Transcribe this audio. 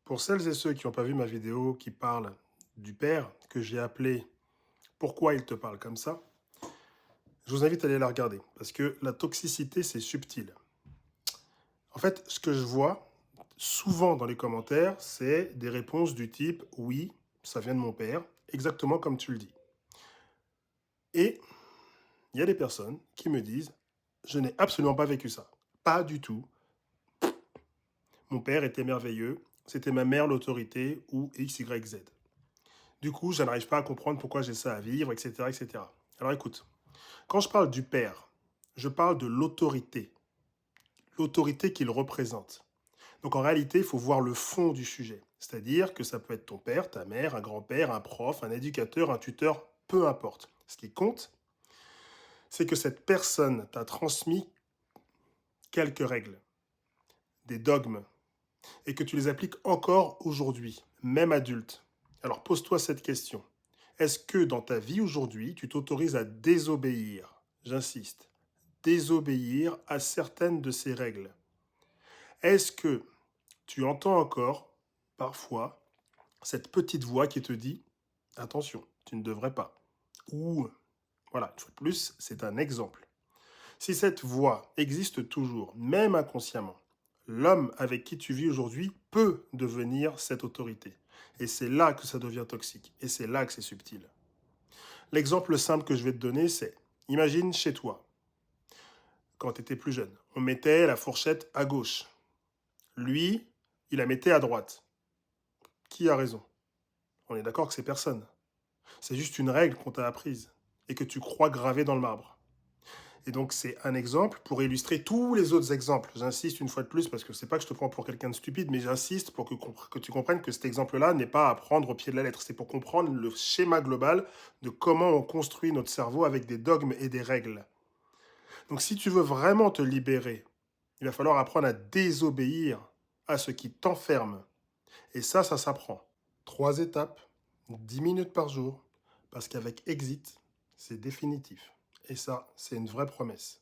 Pour celles et ceux qui n'ont pas vu ma vidéo qui parle du père, que j'ai appelé «Pourquoi il te parle comme ça?», je vous invite à aller la regarder parce que la toxicité, c'est subtil. En fait, ce que je vois souvent dans les commentaires, c'est des réponses du type «Oui, ça vient de mon père», exactement comme tu le dis. Et il y a des personnes qui me disent «Je n'ai absolument pas vécu ça. Pas du tout. Mon père était merveilleux. C'était ma mère l'autorité» ou X, Y, Z. Du coup, je n'arrive pas à comprendre pourquoi j'ai ça à vivre, etc., etc. Alors écoute, quand je parle du père, je parle de l'autorité qu'il représente. Donc en réalité, il faut voir le fond du sujet. C'est-à-dire que ça peut être ton père, ta mère, un grand-père, un prof, un éducateur, un tuteur, peu importe. Ce qui compte, c'est que cette personne t'a transmis quelques règles, des dogmes, et que tu les appliques encore aujourd'hui, même adulte. Alors pose-toi cette question. Est-ce que dans ta vie aujourd'hui, tu t'autorises à désobéir, j'insiste, désobéir à certaines de ces règles? Est-ce que tu entends encore, parfois, cette petite voix qui te dit attention, tu ne devrais pas? Ou, voilà, une fois de plus, c'est un exemple. Si cette voix existe toujours, même inconsciemment, l'homme avec qui tu vis aujourd'hui peut devenir cette autorité. Et c'est là que ça devient toxique. Et c'est là que c'est subtil. L'exemple simple que je vais te donner, c'est, imagine chez toi, quand tu étais plus jeune, on mettait la fourchette à gauche. Lui, il la mettait à droite. Qui a raison? On est d'accord que c'est personne. C'est juste une règle qu'on t'a apprise et que tu crois gravée dans le marbre. Et donc, c'est un exemple pour illustrer tous les autres exemples. J'insiste une fois de plus parce que c'est pas que je te prends pour quelqu'un de stupide, mais j'insiste pour que tu comprennes que cet exemple-là n'est pas à prendre au pied de la lettre. C'est pour comprendre le schéma global de comment on construit notre cerveau avec des dogmes et des règles. Donc, si tu veux vraiment te libérer, il va falloir apprendre à désobéir à ce qui t'enferme. Et ça s'apprend. 3 étapes, 10 minutes par jour, parce qu'avec Exit, c'est définitif. Et ça, c'est une vraie promesse.